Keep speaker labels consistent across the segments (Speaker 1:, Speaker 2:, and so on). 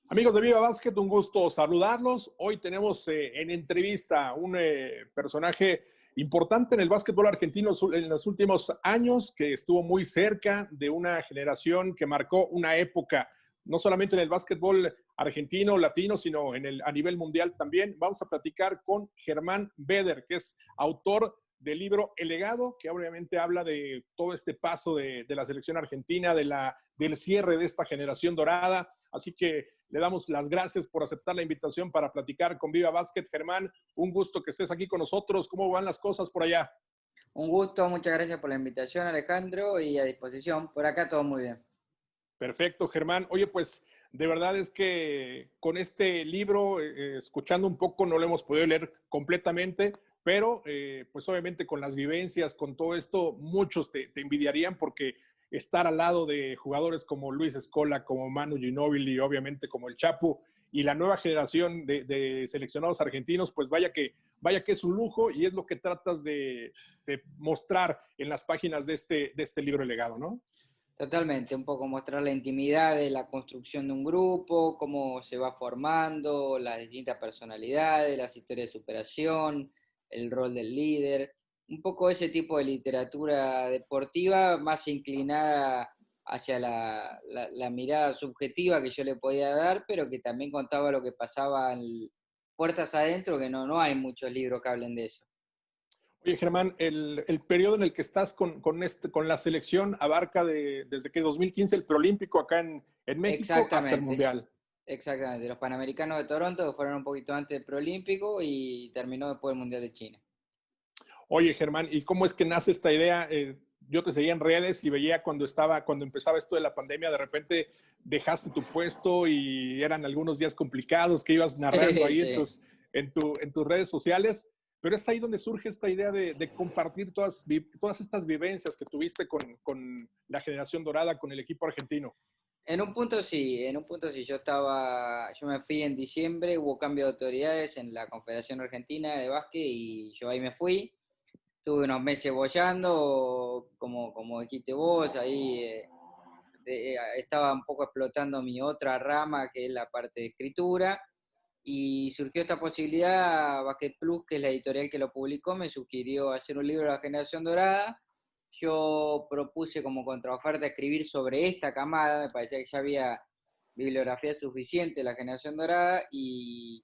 Speaker 1: Amigos de Viva Básquet, un gusto saludarlos. Hoy tenemos en entrevista un personaje importante en el básquetbol argentino en los últimos años, que estuvo muy cerca de una generación que marcó una época, no solamente en el básquetbol argentino, latino, sino a nivel mundial también. Vamos a platicar con Germán Beder, que es autor del libro El Legado, que obviamente habla de todo este paso de la selección argentina, del cierre de esta generación dorada. Así que le damos las gracias por aceptar la invitación para platicar con Viva Básquet. Germán, un gusto que estés aquí con nosotros. ¿Cómo van las cosas por allá?
Speaker 2: Un gusto, muchas gracias por la invitación, Alejandro, y a disposición. Por acá todo muy bien.
Speaker 1: Perfecto, Germán. Oye, pues de verdad es que con este libro, escuchando un poco, no lo hemos podido leer completamente, pero pues obviamente con las vivencias, con todo esto, muchos te envidiarían porque estar al lado de jugadores como Luis Scola, como Manu Ginóbili y obviamente como el Chapu y la nueva generación de seleccionados argentinos, pues vaya que es un lujo y es lo que tratas de mostrar en las páginas de este libro El Legado, ¿no?
Speaker 2: Totalmente, un poco mostrar la intimidad de la construcción de un grupo, cómo se va formando, las distintas personalidades, las historias de superación, el rol del líder, un poco ese tipo de literatura deportiva más inclinada hacia la mirada subjetiva que yo le podía dar, pero que también contaba lo que pasaba en puertas adentro, que no hay muchos libros que hablen de eso.
Speaker 1: Oye, Germán, el periodo en el que estás con la selección abarca desde que 2015 el preolímpico acá en México hasta el
Speaker 2: Exactamente.
Speaker 1: Mundial.
Speaker 2: Exactamente, los Panamericanos de Toronto fueron un poquito antes del Preolímpico y terminó después del Mundial de China.
Speaker 1: Oye, Germán, ¿y cómo es que nace esta idea? Yo te seguía en redes y veía cuando empezaba esto de la pandemia, de repente dejaste tu puesto y eran algunos días complicados que ibas narrando ahí
Speaker 2: Sí.
Speaker 1: en tus redes sociales, pero es ahí donde surge esta idea de compartir todas estas vivencias que tuviste con la generación dorada, con el equipo argentino.
Speaker 2: En un punto sí, yo me fui en diciembre, hubo cambio de autoridades en la Confederación Argentina de Básquet y yo ahí me fui, tuve unos meses boyando, como dijiste vos, ahí estaba un poco explotando mi otra rama que es la parte de escritura. Y surgió esta posibilidad, Basket Plus, que es la editorial que lo publicó, me sugirió hacer un libro de la generación dorada. Yo propuse como contraoferta escribir sobre esta camada, me parecía que ya había bibliografía suficiente de la generación dorada y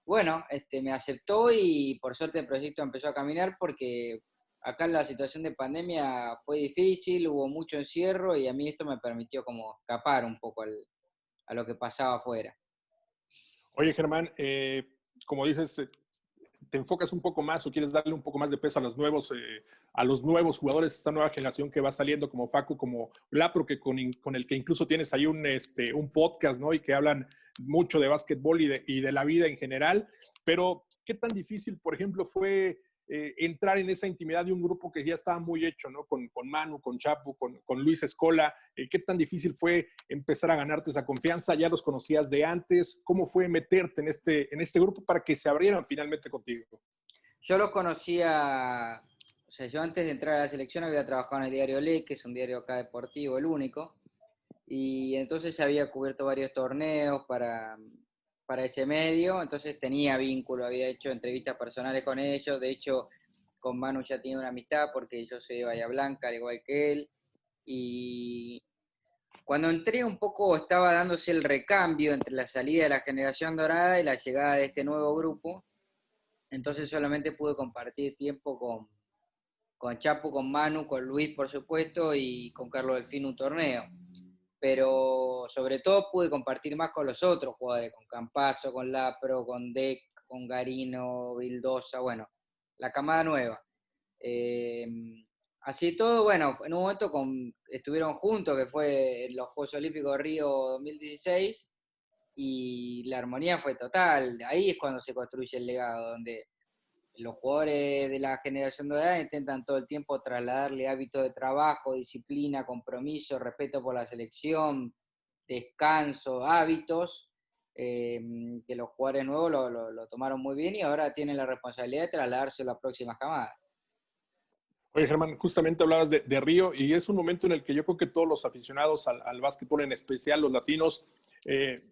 Speaker 2: bueno, me aceptó y por suerte el proyecto empezó a caminar porque acá la situación de pandemia fue difícil, hubo mucho encierro y a mí esto me permitió como escapar un poco a lo que pasaba afuera.
Speaker 1: Oye, Germán, como dices, te enfocas un poco más o quieres darle un poco más de peso a los nuevos jugadores, esta nueva generación que va saliendo como Facu, como Lapro, que con el que incluso tienes ahí un podcast, ¿no? Y que hablan mucho de básquetbol y de la vida en general. Pero, ¿qué tan difícil, por ejemplo, fue entrar en esa intimidad de un grupo que ya estaba muy hecho, ¿no? Con Manu, con Chapu, con Luis Escola. ¿Qué tan difícil fue empezar a ganarte esa confianza? ¿Ya los conocías de antes? ¿Cómo fue meterte en este grupo para que se abrieran finalmente contigo?
Speaker 2: Yo los conocía, o sea, yo antes de entrar a la selección había trabajado en el diario Le, que es un diario acá deportivo, el único, y entonces había cubierto varios torneos para ese medio, entonces tenía vínculo, había hecho entrevistas personales con ellos, de hecho con Manu ya tenía una amistad porque yo soy de Bahía Blanca, al igual que él, y cuando entré un poco estaba dándose el recambio entre la salida de la generación dorada y la llegada de este nuevo grupo, entonces solamente pude compartir tiempo con Chapo, con Manu, con Luis, por supuesto, y con Carlos Delfín un torneo. Pero sobre todo pude compartir más con los otros jugadores, con Campazzo, con Lapro, con Deck, con Garino, Vildosa, bueno, la camada nueva. Eh, Así todo, bueno, en un momento estuvieron juntos, que fue en los Juegos Olímpicos de Río 2016, y la armonía fue total. Ahí es cuando se construye el legado, donde los jugadores de la generación dorada intentan todo el tiempo trasladarle hábitos de trabajo, disciplina, compromiso, respeto por la selección, descanso, hábitos, que los jugadores nuevos lo tomaron muy bien y ahora tienen la responsabilidad de trasladarse a las próximas camadas.
Speaker 1: Oye, Germán, justamente hablabas de Río y es un momento en el que yo creo que todos los aficionados al básquetbol, en especial los latinos, eh,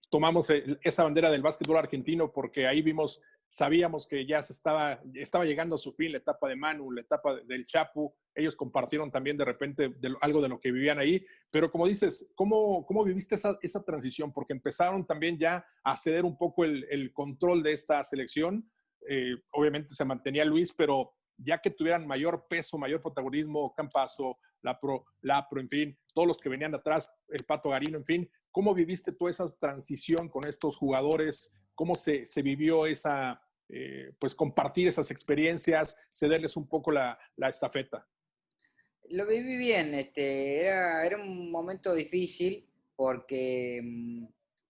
Speaker 1: tomamos esa bandera del básquetbol argentino porque ahí sabíamos que ya estaba llegando a su fin la etapa de Manu, la etapa del Chapu. Ellos compartieron también de repente algo de lo que vivían ahí. Pero como dices, ¿cómo viviste esa transición? Porque empezaron también ya a ceder un poco el control de esta selección. Obviamente se mantenía Luis, pero ya que tuvieran mayor peso, mayor protagonismo, Campazo, Lapro, en fin, todos los que venían atrás, el Pato Garino, en fin, ¿cómo viviste toda esa transición con estos jugadores? ¿Cómo se vivió pues compartir esas experiencias, cederles un poco la estafeta?
Speaker 2: Lo viví bien, era un momento difícil porque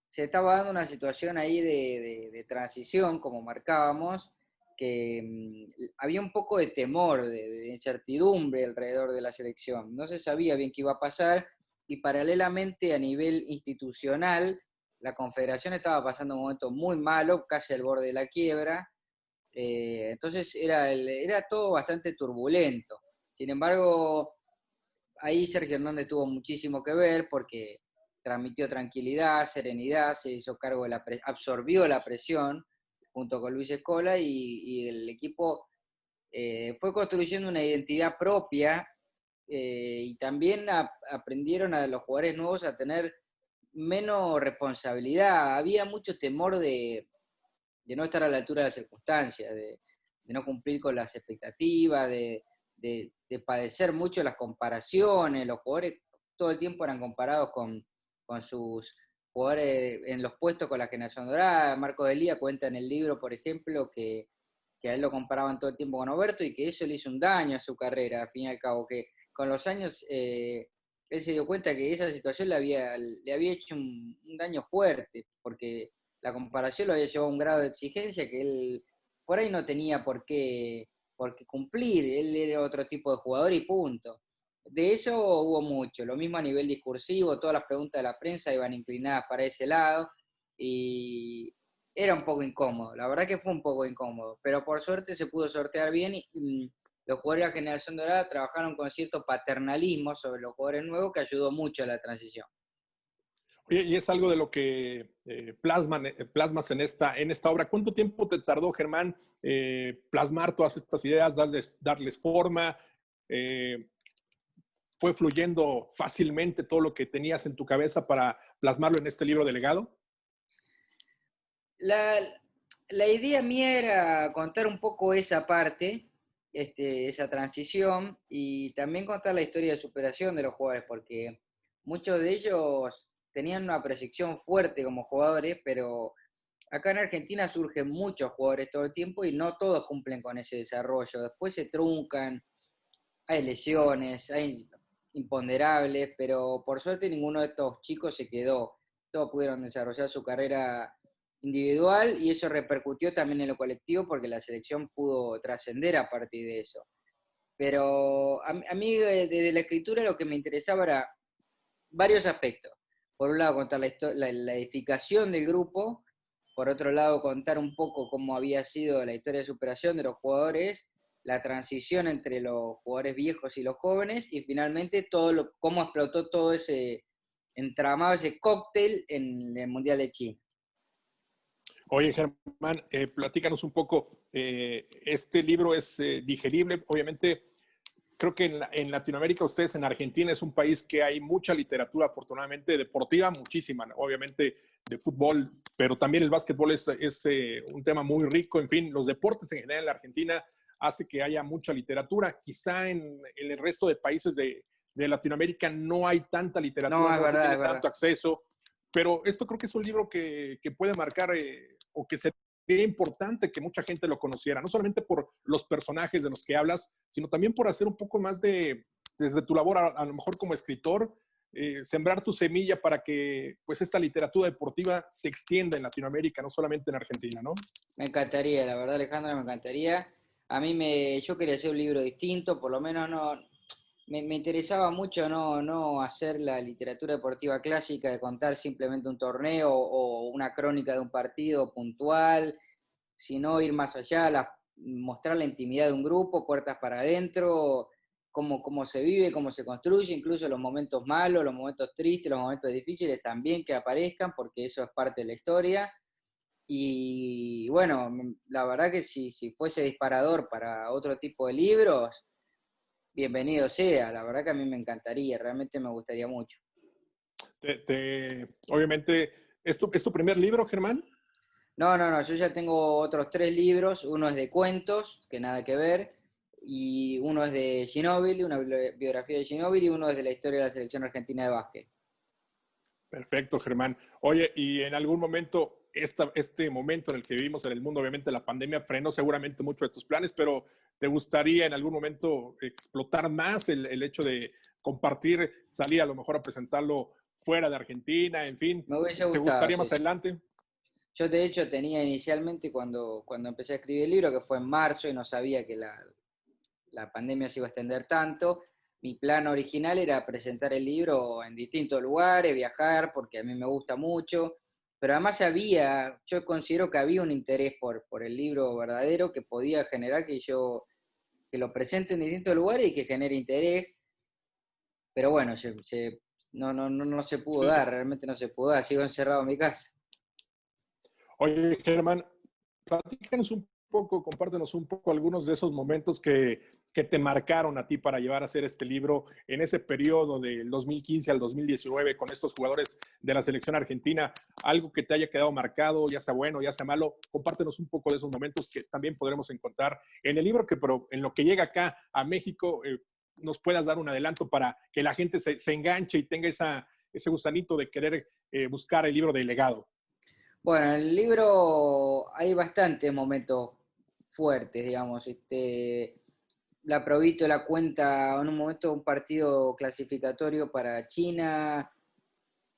Speaker 2: se estaba dando una situación ahí de transición, como marcábamos, que había un poco de temor, de incertidumbre alrededor de la selección. No se sabía bien qué iba a pasar y paralelamente a nivel institucional, la Confederación estaba pasando un momento muy malo, casi al borde de la quiebra. Entonces era todo bastante turbulento. Sin embargo, ahí Sergio Hernández tuvo muchísimo que ver porque transmitió tranquilidad, serenidad, se hizo cargo absorbió la presión junto con Luis Escola y el equipo fue construyendo una identidad propia y también aprendieron a los jugadores nuevos a tener menos responsabilidad. Había mucho temor de no estar a la altura de las circunstancias, de no cumplir con las expectativas, de padecer mucho las comparaciones. Los jugadores todo el tiempo eran comparados con sus jugadores en los puestos con la generación dorada. Marcos Elía cuenta en el libro, por ejemplo, que a él lo comparaban todo el tiempo con Oberto y que eso le hizo un daño a su carrera, al fin y al cabo, que con los años él se dio cuenta que esa situación le había hecho un daño fuerte, porque la comparación lo había llevado a un grado de exigencia que él por ahí no tenía por qué cumplir, él era otro tipo de jugador y punto. De eso hubo mucho, lo mismo a nivel discursivo, todas las preguntas de la prensa iban inclinadas para ese lado y era un poco incómodo, la verdad que fue un poco incómodo, pero por suerte se pudo sortear bien y los jugadores de la generación dorada trabajaron con cierto paternalismo sobre los jugadores nuevos que ayudó mucho a la transición.
Speaker 1: Oye, y es algo de lo que plasmas en esta obra. ¿Cuánto tiempo te tardó, Germán, plasmar todas estas ideas, darles forma? ¿Fue fluyendo fácilmente todo lo que tenías en tu cabeza para plasmarlo en este libro de legado?
Speaker 2: La, la idea mía era contar un poco esa parte, esa transición, y también contar la historia de superación de los jugadores, porque muchos de ellos tenían una proyección fuerte como jugadores, pero acá en Argentina surgen muchos jugadores todo el tiempo y no todos cumplen con ese desarrollo. Después se truncan, hay lesiones, hay imponderables, pero por suerte ninguno de estos chicos se quedó. Todos pudieron desarrollar su carrera individual y eso repercutió también en lo colectivo porque la selección pudo trascender a partir de eso. Pero a mí desde la escritura lo que me interesaba era varios aspectos. Por un lado contar la edificación del grupo, por otro lado contar un poco cómo había sido la historia de superación de los jugadores, la transición entre los jugadores viejos y los jóvenes y finalmente cómo explotó todo ese entramado, ese cóctel en el Mundial de China.
Speaker 1: Oye, Germán, platícanos un poco. Este libro es digerible, obviamente. Creo que en Latinoamérica, ustedes en Argentina es un país que hay mucha literatura, afortunadamente, deportiva, muchísima, obviamente de fútbol, pero también el básquetbol es un tema muy rico. En fin, los deportes en general en la Argentina hace que haya mucha literatura. Quizá en el resto de países de Latinoamérica no hay tanta literatura,
Speaker 2: No, es
Speaker 1: no se
Speaker 2: verdad,
Speaker 1: tiene
Speaker 2: es verdad.
Speaker 1: tanto acceso, pero esto creo que es un libro que puede marcar o que sería importante que mucha gente lo conociera, no solamente por los personajes de los que hablas, sino también por hacer un poco más desde tu labor, a lo mejor como escritor, sembrar tu semilla para que pues esta literatura deportiva se extienda en Latinoamérica, no solamente en Argentina, ¿no?
Speaker 2: Me encantaría, la verdad, Alejandra, me encantaría. Yo quería hacer un libro distinto, por lo menos no, me interesaba mucho no hacer la literatura deportiva clásica de contar simplemente un torneo o una crónica de un partido puntual, sino ir más allá, mostrar la intimidad de un grupo, puertas para adentro, cómo se vive, cómo se construye, incluso los momentos malos, los momentos tristes, los momentos difíciles también que aparezcan, porque eso es parte de la historia. Y bueno, la verdad que si fuese disparador para otro tipo de libros, bienvenido sea. La verdad que a mí me encantaría, realmente me gustaría mucho.
Speaker 1: Obviamente, es tu primer libro, Germán?
Speaker 2: No, yo ya tengo otros 3 libros. Uno es de cuentos, que nada que ver, y uno es de Ginóbili, una biografía de Ginóbili, y uno es de la historia de la selección argentina de básquet.
Speaker 1: Perfecto, Germán. Oye, y en algún momento, este momento en el que vivimos en el mundo, obviamente la pandemia frenó seguramente mucho de tus planes, pero ¿te gustaría en algún momento explotar más el hecho de compartir, salir a lo mejor a presentarlo fuera de Argentina, en fin?
Speaker 2: Me hubiese
Speaker 1: ¿Te
Speaker 2: gustado,
Speaker 1: gustaría
Speaker 2: sí,
Speaker 1: más
Speaker 2: sí.
Speaker 1: adelante?
Speaker 2: Yo de hecho tenía inicialmente cuando empecé a escribir el libro, que fue en marzo y no sabía que la pandemia se iba a extender tanto, mi plan original era presentar el libro en distintos lugares, viajar, porque a mí me gusta mucho, pero además yo considero que había un interés por el libro verdadero que podía generar que lo presente en distintos lugares y que genere interés, pero bueno, no se pudo
Speaker 1: Sí.
Speaker 2: dar, realmente no se pudo dar, sigo encerrado en mi casa.
Speaker 1: Oye, Germán, platícanos un poco, compártenos un poco algunos de esos momentos que te marcaron a ti para llevar a hacer este libro en ese periodo del 2015 al 2019 con estos jugadores de la selección argentina, algo que te haya quedado marcado, ya sea bueno, ya sea malo, compártenos un poco de esos momentos que también podremos encontrar en el libro, que pero en lo que llega acá a México nos puedas dar un adelanto para que la gente se enganche y tenga ese gusanito de querer buscar el libro de legado.
Speaker 2: Bueno, en el libro hay bastantes momentos fuertes, digamos. La Provítola cuenta en un momento un partido clasificatorio para China,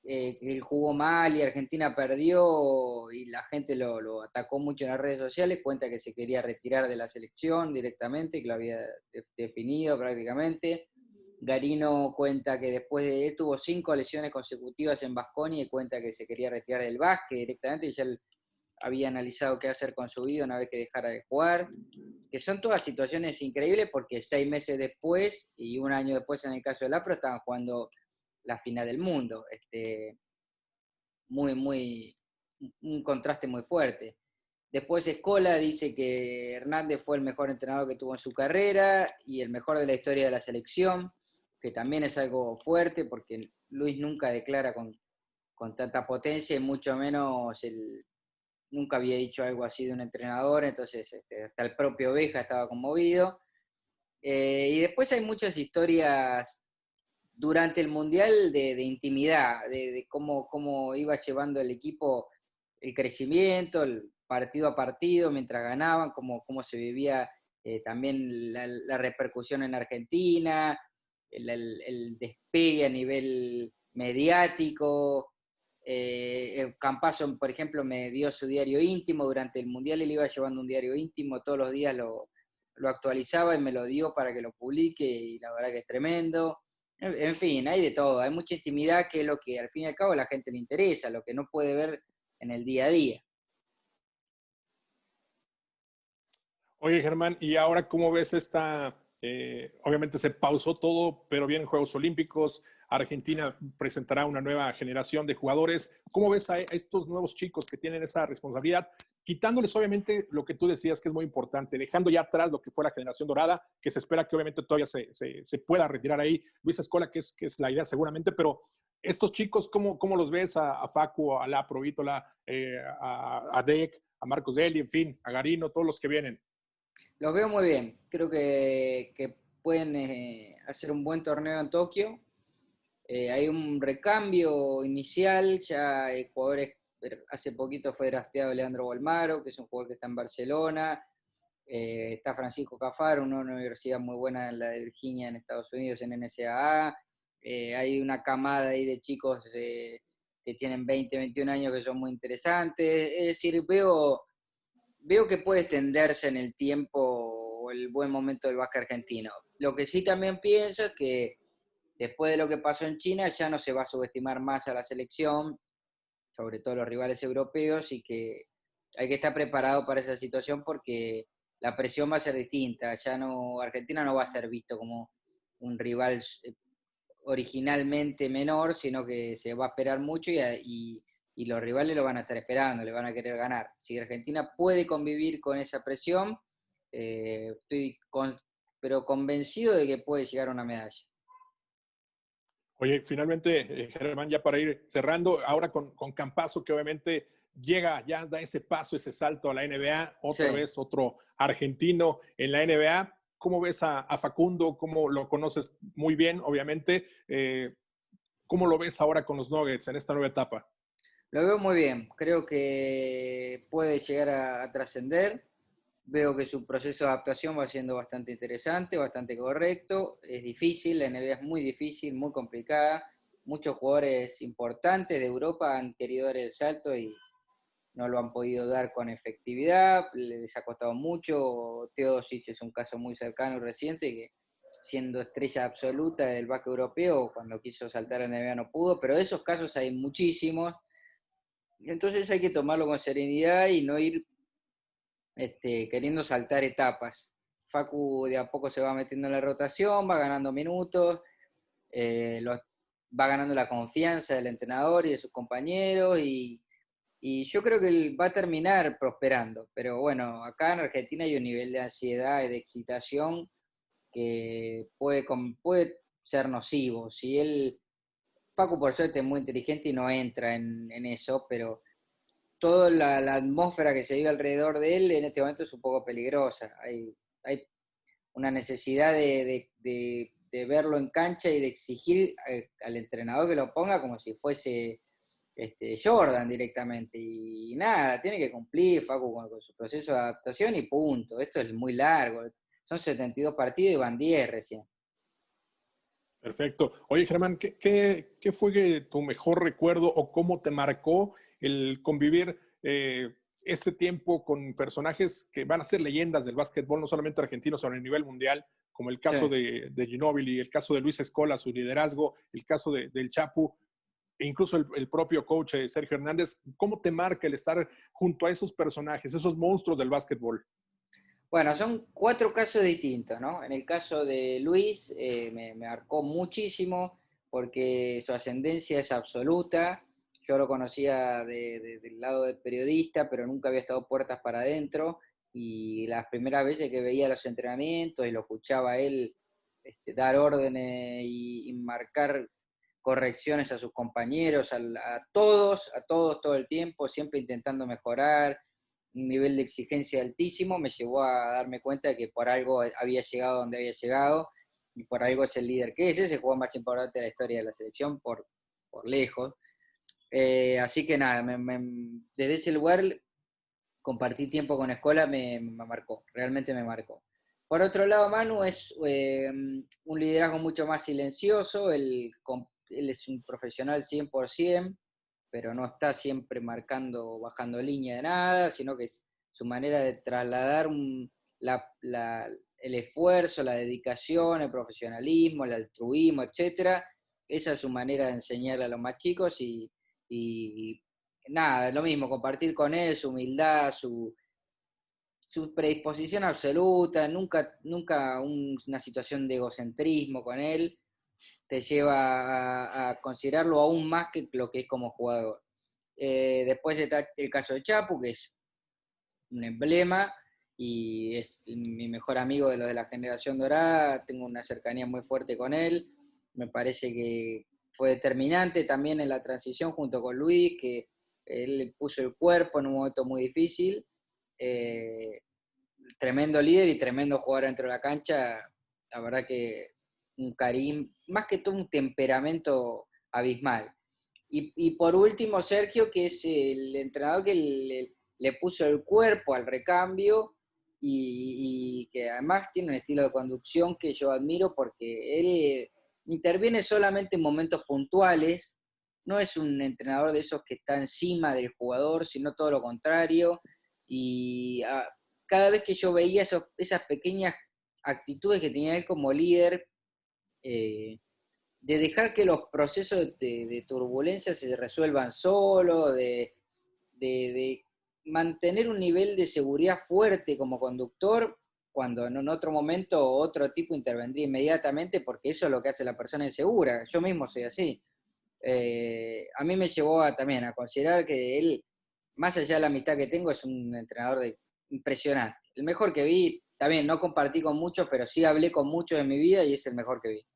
Speaker 2: que él jugó mal y Argentina perdió y la gente lo atacó mucho en las redes sociales. Cuenta que se quería retirar de la selección directamente, que lo había definido prácticamente. Garino cuenta que después de él tuvo 5 lesiones consecutivas en Baskonia y cuenta que se quería retirar del básquet directamente y ya él había analizado qué hacer con su vida una vez que dejara de jugar. Que son todas situaciones increíbles porque 6 meses después y un año después en el caso del Apro estaban jugando la final del mundo. Muy, un contraste muy fuerte. Después Escola dice que Hernández fue el mejor entrenador que tuvo en su carrera y el mejor de la historia de la selección, que también es algo fuerte porque Luis nunca declara con tanta potencia y mucho menos nunca había dicho algo así de un entrenador, entonces hasta el propio Oveja estaba conmovido. Y después hay muchas historias durante el Mundial de intimidad, de cómo iba llevando el equipo el crecimiento, el partido a partido, mientras ganaban, cómo se vivía también la repercusión en Argentina, el despegue a nivel mediático. Campazzo, por ejemplo, me dio su diario íntimo durante el Mundial, él iba llevando un diario íntimo, todos los días lo actualizaba y me lo dio para que lo publique, y la verdad que es tremendo. En fin, hay de todo, hay mucha intimidad que es lo que al fin y al cabo a la gente le interesa, lo que no puede ver en el día a día.
Speaker 1: Oye, Germán, ¿y ahora cómo ves obviamente se pausó todo, pero vienen Juegos Olímpicos, Argentina presentará una nueva generación de jugadores. ¿Cómo ves a estos nuevos chicos que tienen esa responsabilidad? Quitándoles obviamente lo que tú decías que es muy importante, dejando ya atrás lo que fue la generación dorada, que se espera que obviamente todavía se pueda retirar ahí. Luis Escola, que es la idea seguramente, pero estos chicos, ¿cómo los ves a Facu, a La Provítola, a Dec, a Marcos Deli, en fin, a Garino, todos los que vienen?
Speaker 2: Los veo muy bien, creo que pueden hacer un buen torneo en Tokio. Hay un recambio inicial, ya hay jugadores, hace poquito fue drafteado Leandro Bolmaro, que es un jugador que está en Barcelona. Está Francisco Cafaro, una universidad muy buena en la de Virginia en Estados Unidos, en NSAA. Hay una camada ahí de chicos que tienen 20, 21 años que son muy interesantes. Es decir, veo que puede extenderse en el tiempo el buen momento del básquet argentino. Lo que sí también pienso es que después de lo que pasó en China ya no se va a subestimar más a la selección, sobre todo los rivales europeos, y que hay que estar preparado para esa situación porque la presión va a ser distinta. Ya no, Argentina no va a ser visto un rival originalmente menor, sino que se va a esperar mucho y los rivales lo van a estar esperando, le van a querer ganar. Si Argentina puede convivir con esa presión, pero convencido de que puede llegar a una medalla.
Speaker 1: Oye, finalmente, Germán, ya para ir cerrando, ahora con Campazzo, que obviamente llega, ya da ese paso, ese salto a la NBA, otra
Speaker 2: Sí.
Speaker 1: vez otro argentino en la NBA. ¿Cómo ves a Facundo? ¿Cómo lo conoces muy bien, obviamente? ¿Cómo lo ves ahora con los Nuggets en esta nueva etapa?
Speaker 2: Lo veo muy bien, creo que puede llegar a trascender. Veo que su proceso de adaptación va siendo bastante interesante, bastante correcto. Es difícil, la NBA es muy difícil, muy complicada. Muchos jugadores importantes de Europa han querido dar el salto y no lo han podido dar con efectividad. Les ha costado mucho. Teodosic es un caso muy cercano y reciente que, siendo estrella absoluta del básquet europeo, cuando quiso saltar a la NBA no pudo, pero de esos casos hay muchísimos. Entonces hay que tomarlo con serenidad y no ir queriendo saltar etapas. Facu de a poco se va metiendo en la rotación, va ganando minutos, va ganando la confianza del entrenador y de sus compañeros y yo creo que él va a terminar prosperando. Pero bueno, acá en Argentina hay un nivel de ansiedad y de excitación que puede ser nocivo. Si él, Facu por suerte es muy inteligente y no entra en eso, pero toda la atmósfera que se vive alrededor de él en este momento es un poco peligrosa. Hay una necesidad de verlo en cancha y de exigir al entrenador que lo ponga como si fuese Jordan directamente. Y nada, tiene que cumplir Facu con su proceso de adaptación y punto. Esto es muy largo. Son 72 partidos y van 10 recién.
Speaker 1: Perfecto. Oye, Germán, ¿qué fue tu mejor recuerdo o cómo te marcó el convivir ese tiempo con personajes que van a ser leyendas del básquetbol, no solamente argentinos, sino a nivel mundial, como el
Speaker 2: Sí.
Speaker 1: caso de Ginóbili, el caso de Luis Escola, su liderazgo, el caso del Chapu, e incluso el propio coach Sergio Hernández? ¿Cómo te marca el estar junto a esos personajes, esos monstruos del básquetbol?
Speaker 2: Bueno, son 4 casos distintos, ¿no? En el caso de Luis, me marcó muchísimo porque su ascendencia es absoluta. Yo lo conocía del lado del periodista, pero nunca había estado puertas para adentro. Y las primeras veces que veía los entrenamientos y lo escuchaba a él dar órdenes y marcar correcciones a sus compañeros, a todos todo el tiempo, siempre intentando mejorar, un nivel de exigencia altísimo, me llevó a darme cuenta de que por algo había llegado donde había llegado y por algo es el líder que es el jugador más importante de la historia de la selección por lejos. Así que nada, desde ese lugar compartir tiempo con Escola me marcó, realmente me marcó. Por otro lado, Manu es un liderazgo mucho más silencioso, él es un profesional 100%, pero no está siempre marcando, bajando línea de nada, sino que es su manera de trasladar el esfuerzo, la dedicación, el profesionalismo, el altruismo, etcétera. Esa es su manera de enseñarle a los más chicos y nada, lo mismo, compartir con él su humildad, su predisposición absoluta, nunca una situación de egocentrismo con él, te lleva a considerarlo aún más que lo que es como jugador. Después está el caso de Chapu, que es un emblema y es mi mejor amigo de los de la generación dorada, tengo una cercanía muy fuerte con él, me parece que fue determinante también en la transición junto con Luis, que él puso el cuerpo en un momento muy difícil, tremendo líder y tremendo jugador dentro de la cancha, la verdad que un carisma, más que todo un temperamento abismal. Y por último, Sergio, que es el entrenador que le puso el cuerpo al recambio y que además tiene un estilo de conducción que yo admiro porque él interviene solamente en momentos puntuales, no es un entrenador de esos que está encima del jugador, sino todo lo contrario. Y cada vez que yo veía esas pequeñas actitudes que tenía él como líder, de dejar que los procesos de turbulencia se resuelvan solos, de mantener un nivel de seguridad fuerte como conductor, cuando en otro momento otro tipo intervendría inmediatamente, porque eso es lo que hace la persona insegura. Yo mismo soy así. A mí me llevó también a considerar que él, más allá de la amistad que tengo, es un entrenador impresionante. El mejor que vi, también no compartí con muchos, pero sí hablé con muchos en mi vida y es el mejor que vi.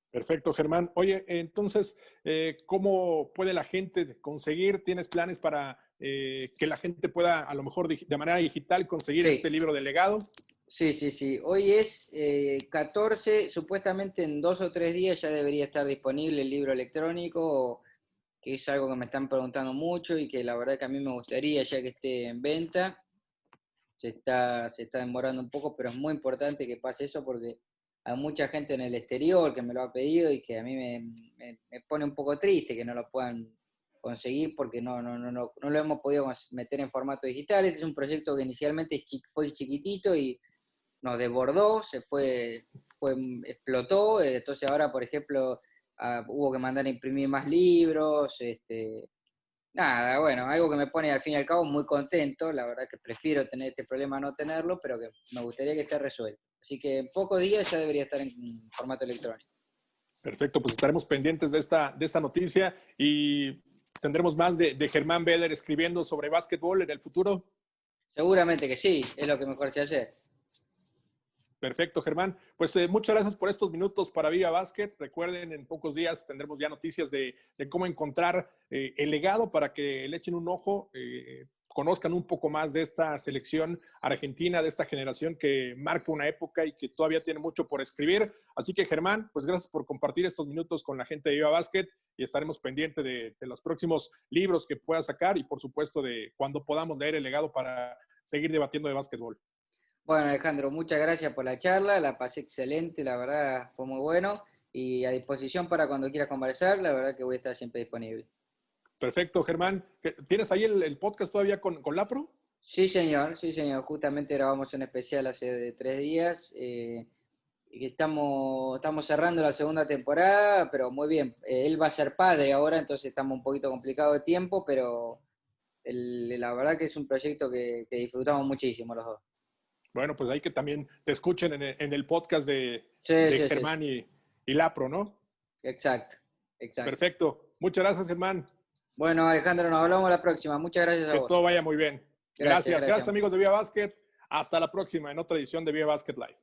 Speaker 1: Perfecto, Germán. Oye, entonces, ¿cómo puede la gente conseguir? ¿Tienes planes para que la gente pueda, a lo mejor de manera digital, conseguir
Speaker 2: Sí,
Speaker 1: este libro de legado?
Speaker 2: sí. Hoy es 14, supuestamente en 2 o 3 días ya debería estar disponible el libro electrónico, que es algo que me están preguntando mucho y que la verdad que a mí me gustaría ya que esté en venta. Se está demorando un poco, pero es muy importante que pase eso porque hay mucha gente en el exterior que me lo ha pedido y que a mí me pone un poco triste que no lo puedan conseguir porque no lo hemos podido meter en formato digital. Este es un proyecto que inicialmente fue chiquitito y nos desbordó, explotó, entonces ahora, por ejemplo, hubo que mandar a imprimir más libros, nada, bueno, algo que me pone al fin y al cabo muy contento. La verdad que prefiero tener este problema a no tenerlo, pero que me gustaría que esté resuelto. Así que en pocos días ya debería estar en formato electrónico.
Speaker 1: Perfecto, pues estaremos pendientes de esta noticia y tendremos más de Germán Beder escribiendo sobre básquetbol en el futuro.
Speaker 2: Seguramente que sí, es lo que mejor se hace.
Speaker 1: Perfecto, Germán. Pues muchas gracias por estos minutos para Viva Básquet. Recuerden, en pocos días tendremos ya noticias de cómo encontrar el legado para que le echen un ojo, conozcan un poco más de esta selección argentina, de esta generación que marca una época y que todavía tiene mucho por escribir. Así que, Germán, pues gracias por compartir estos minutos con la gente de Viva Básquet y estaremos pendientes de los próximos libros que pueda sacar y, por supuesto, de cuando podamos leer el legado para seguir debatiendo de básquetbol.
Speaker 2: Bueno, Alejandro, muchas gracias por la charla, la pasé excelente, la verdad fue muy bueno y a disposición para cuando quieras conversar, la verdad que voy a estar siempre disponible.
Speaker 1: Perfecto, Germán. ¿Tienes ahí el podcast todavía con Lapro?
Speaker 2: Sí, señor, justamente grabamos un especial hace 3 días. Y estamos cerrando la segunda temporada, pero muy bien. Él va a ser padre ahora, entonces estamos un poquito complicados de tiempo, pero la verdad que es un proyecto que disfrutamos muchísimo los dos.
Speaker 1: Bueno, pues hay que también te escuchen en el podcast
Speaker 2: Sí.
Speaker 1: Germán y Lapro, ¿no?
Speaker 2: Exacto, exacto.
Speaker 1: Perfecto. Muchas gracias, Germán.
Speaker 2: Bueno, Alejandro, nos hablamos la próxima. Muchas gracias a
Speaker 1: Que todo
Speaker 2: vos.
Speaker 1: vaya muy bien.
Speaker 2: Gracias,
Speaker 1: Gracias.
Speaker 2: gracias.
Speaker 1: Gracias, amigos de Vía Básquet. Hasta la próxima en otra edición de Vía Básquet Live.